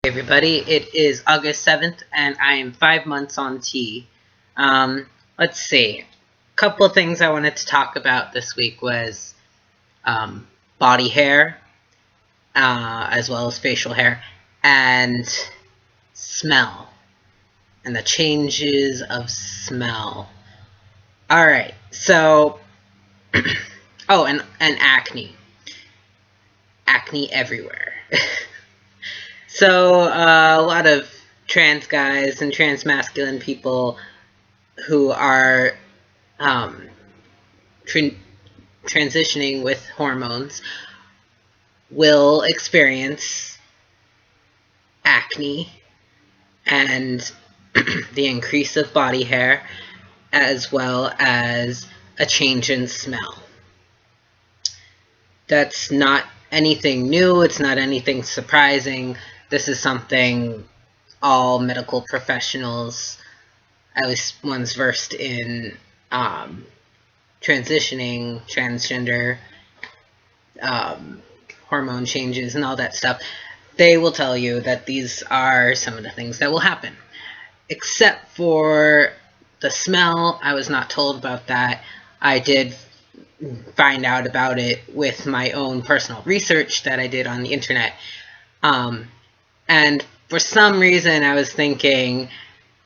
Hey everybody, it is August 7th and I am 5 months on T. Let's see. A couple of things I wanted to talk about this week was body hair, as well as facial hair, and smell, and the changes of smell. Alright, so, oh, and acne. Acne everywhere. So, a lot of trans guys and trans masculine people who are transitioning with hormones will experience acne and the increase of body hair, as well as a change in smell. That's not anything new. It's not anything surprising. This is something all medical professionals, at least ones versed in transitioning, transgender, hormone changes and all that stuff, they will tell you that these are some of the things that will happen. Except for the smell, I was not told about that. I did find out about it with my own personal research that I did on the internet. And for some reason I was thinking,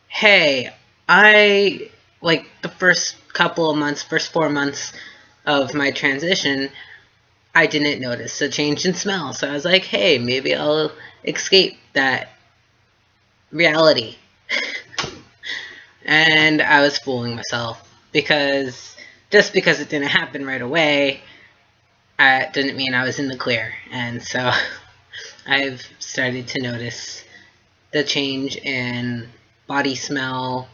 hey, I, like, the first couple of months, first 4 months of my transition, I didn't notice a change in smell. So I was like, hey, maybe I'll escape that reality. And I was fooling myself, because just because it didn't happen right away, it didn't mean I was in the clear. And so I've started to notice the change in body smell,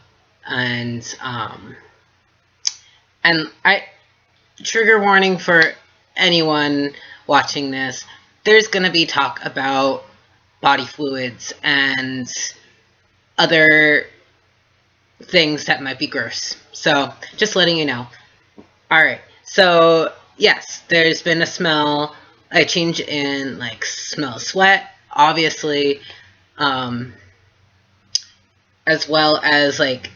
and trigger warning for anyone watching this, there's going to be talk about body fluids and other things that might be gross. So just letting you know. Alright, so yes, there's been a change in, like, smell of sweat, obviously, as well as, like,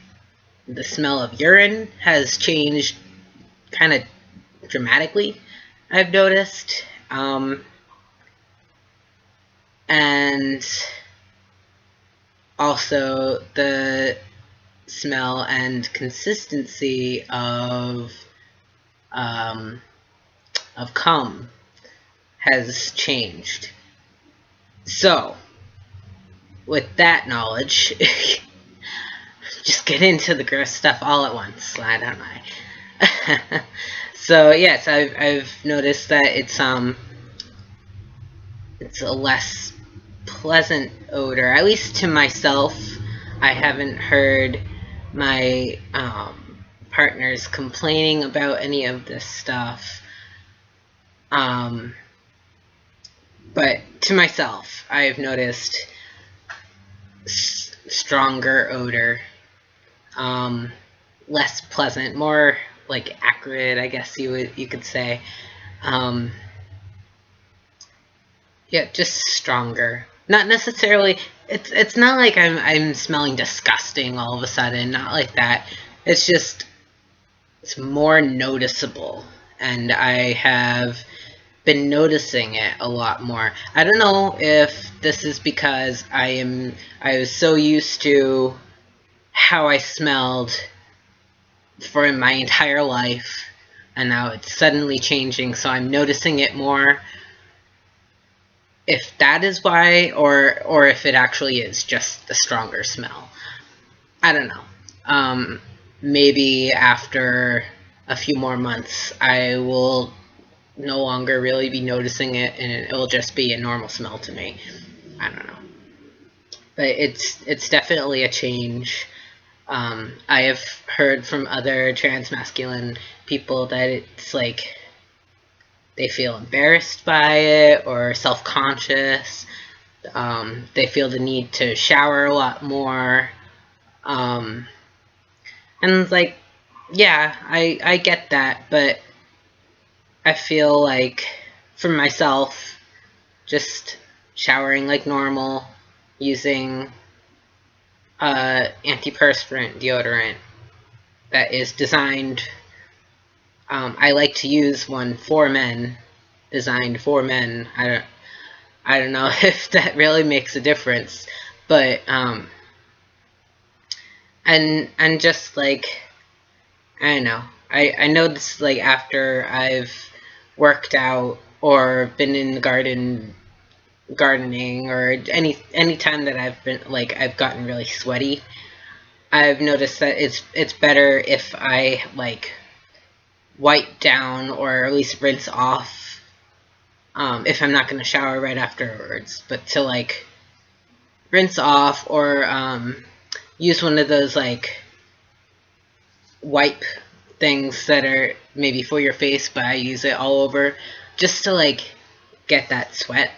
the smell of urine has changed kind of dramatically, I've noticed. And also the smell and consistency of cum has changed. So, with that knowledge, just get into the gross stuff all at once. I don't know. So yes, I've noticed that it's a less pleasant odor, at least to myself. I haven't heard my partners complaining about any of this stuff. But to myself, I've noticed stronger odor, less pleasant, more like acrid, I guess you could say. Yeah, just stronger. Not necessarily. It's not like I'm smelling disgusting all of a sudden. Not like that. It's just, it's more noticeable, and I have been noticing it a lot more. I don't know if this is because I was so used to how I smelled for my entire life, and now it's suddenly changing, so I'm noticing it more. If that is why, or if it actually is just the stronger smell. I don't know. Maybe after a few more months, I will no longer really be noticing it, and it will just be a normal smell to me. I don't know. But it's definitely a change. I have heard from other trans masculine people that it's like they feel embarrassed by it or self-conscious. They feel the need to shower a lot more. And it's like, yeah, I get that, but I feel like, for myself, just showering like normal, using antiperspirant deodorant that is designed. I like to use one for men, designed for men. I don't know if that really makes a difference, but and just like, I don't know. I noticed, like, after I've worked out or been in the gardening, or any time that I've been, like, I've gotten really sweaty, I've noticed that it's better if I, like, wipe down or at least rinse off, if I'm not going to shower right afterwards, but to, like, rinse off, or use one of those, like, wipe things that are maybe for your face, but I use it all over, just to, like, get that sweat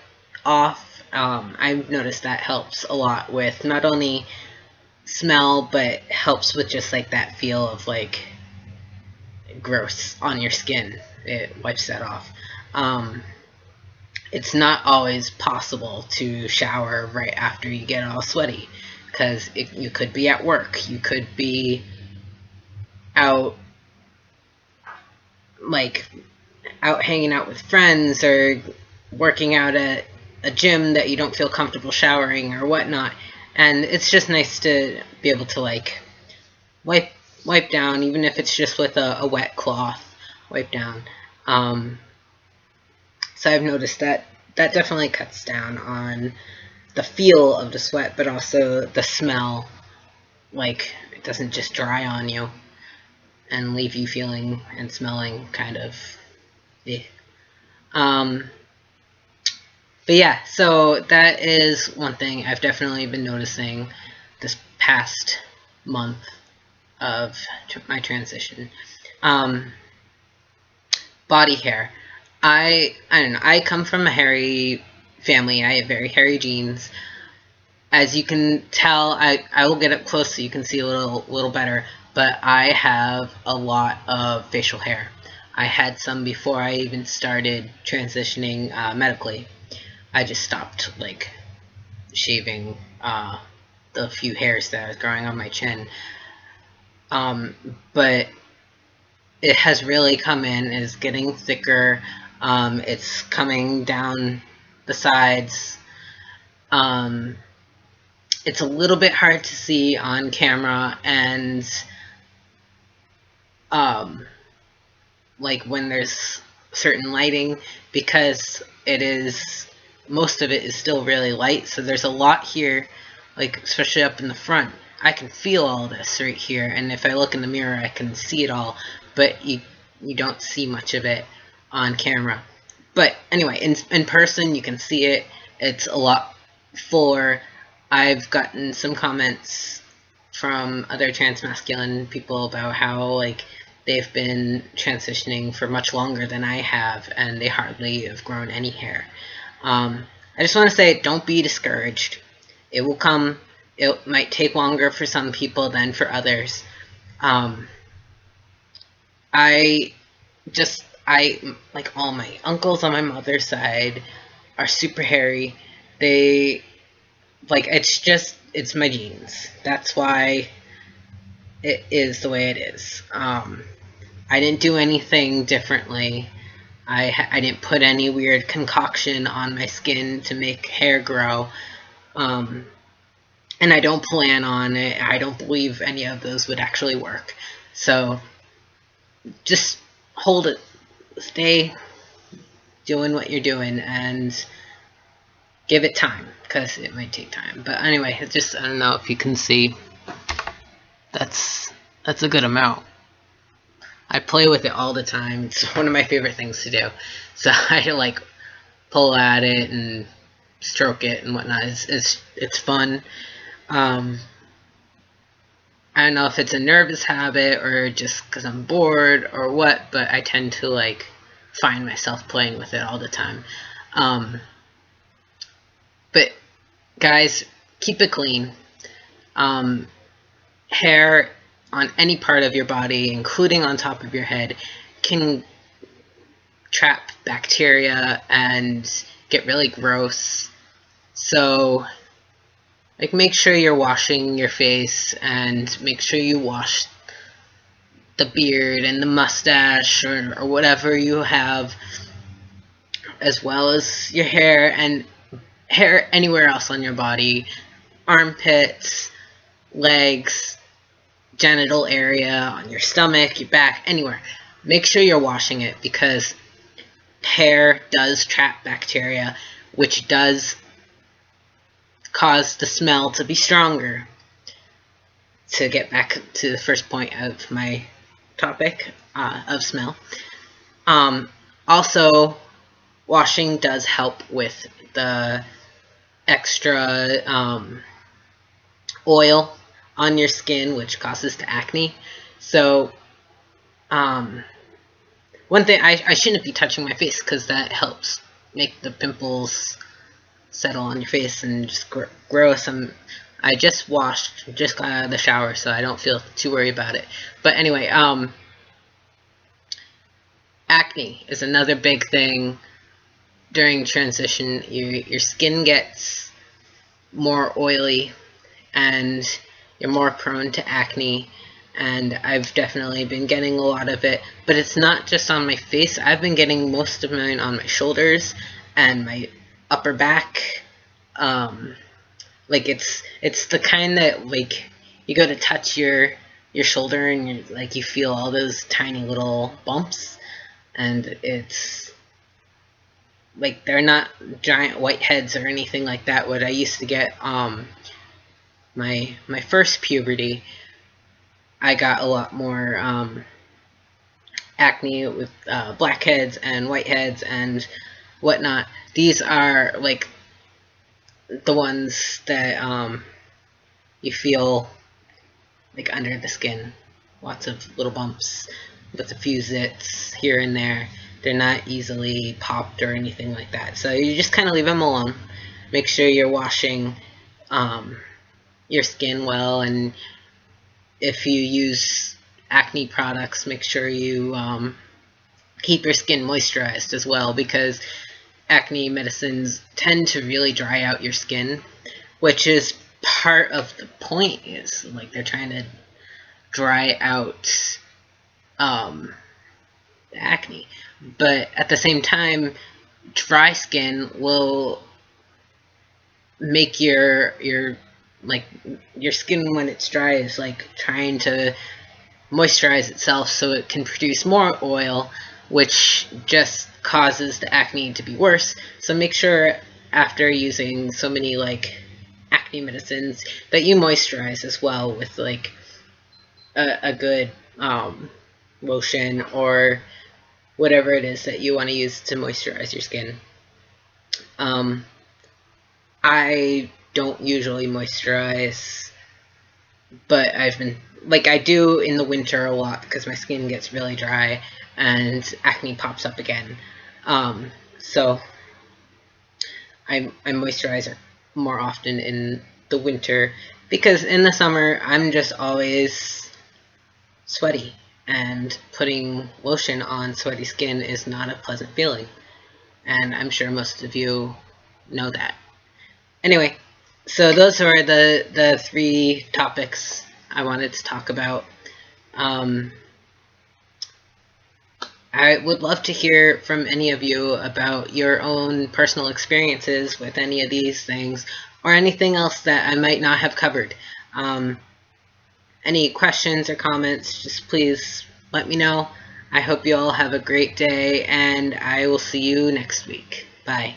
off. I've noticed that helps a lot with not only smell, but helps with just, like, that feel of, like, gross on your skin. It wipes that off. It's not always possible to shower right after you get all sweaty, because you could be at work, you could be out, like, out hanging out with friends, or working out at a gym that you don't feel comfortable showering or whatnot, and it's just nice to be able to, like, wipe down, even if it's just with a wet cloth. Wipe down. So I've noticed that that definitely cuts down on the feel of the sweat, but also the smell. Like, it doesn't just dry on you and leave you feeling and smelling kind of eh. But yeah, so that is one thing I've definitely been noticing this past month of my transition. Body hair. I don't know. I come from a hairy family. I have very hairy genes. As you can tell, I will get up close so you can see a little better, but I have a lot of facial hair. I had some before I even started transitioning medically. I just stopped, like, shaving the few hairs that was growing on my chin. But it has really come in, is getting thicker. It's coming down the sides. It's a little bit hard to see on camera, and like, when there's certain lighting, because most of it is still really light, so there's a lot here, like, especially up in the front. I can feel all this right here, and if I look in the mirror I can see it all, but you don't see much of it on camera. But anyway, in person you can see it. It's a lot fuller. I've gotten some comments from other transmasculine people about how, like, they've been transitioning for much longer than I have, and they hardly have grown any hair. I just want to say, don't be discouraged. It will come. It might take longer for some people than for others. I like, all my uncles on my mother's side are super hairy. They, like, it's my genes. That's why it is the way it is. I didn't do anything differently. I didn't put any weird concoction on my skin to make hair grow. And I don't plan on it. I don't believe any of those would actually work. So just hold it. Stay doing what you're doing and give it time, because it might take time. But anyway, I don't know if you can see. That's a good amount. I play with it all the time. It's one of my favorite things to do. So I, like, pull at it and stroke it and whatnot. It's fun. I don't know if it's a nervous habit or just because I'm bored or what, but I tend to, like, find myself playing with it all the time. But guys, keep it clean. Hair on any part of your body, including on top of your head, can trap bacteria and get really gross. So like, make sure you're washing your face, and make sure you wash the beard and the mustache, or whatever you have, as well as your hair and hair anywhere else on your body, armpits, legs, genital area, on your stomach, your back, anywhere. Make sure you're washing it, because hair does trap bacteria, which does cause the smell to be stronger. To get back to the first point of my topic of smell. Also, washing does help with the extra oil on your skin, which causes the acne. So, one thing, I shouldn't be touching my face, because that helps make the pimples settle on your face and just grow some. I just got out of the shower, so I don't feel too worried about it. But anyway, acne is another big thing during transition. Your skin gets more oily, and you're more prone to acne. And I've definitely been getting a lot of it, but it's not just on my face. I've been getting most of mine on my shoulders and my upper back. Like, it's the kind that, like, you go to touch your shoulder, and you feel all those tiny little bumps, and it's like, they're not giant whiteheads or anything like that. What I used to get my first puberty, I got a lot more acne with blackheads and whiteheads and whatnot. These are like the ones that you feel like under the skin. Lots of little bumps with a few zits here and there. They're not easily popped or anything like that. So you just kind of leave them alone. Make sure you're washing your skin well, and if you use acne products, make sure you keep your skin moisturized as well, because acne medicines tend to really dry out your skin, which is part of the point. Is like, they're trying to dry out the acne, but at the same time, dry skin will make your skin, when it's dry, is like trying to moisturize itself so it can produce more oil, which just causes the acne to be worse. So make sure, after using so many acne medicines, that you moisturize as well with like a good lotion or whatever it is that you want to use to moisturize your skin. I don't usually moisturize, but I've been, I do in the winter a lot, because my skin gets really dry and acne pops up again. So I moisturize more often in the winter, because in the summer I'm just always sweaty, and putting lotion on sweaty skin is not a pleasant feeling, and I'm sure most of you know that. Anyway, so those are the 3 topics I wanted to talk about. I would love to hear from any of you about your own personal experiences with any of these things, or anything else that I might not have covered. Any questions or comments, just please let me know. I hope you all have a great day, and I will see you next week. Bye.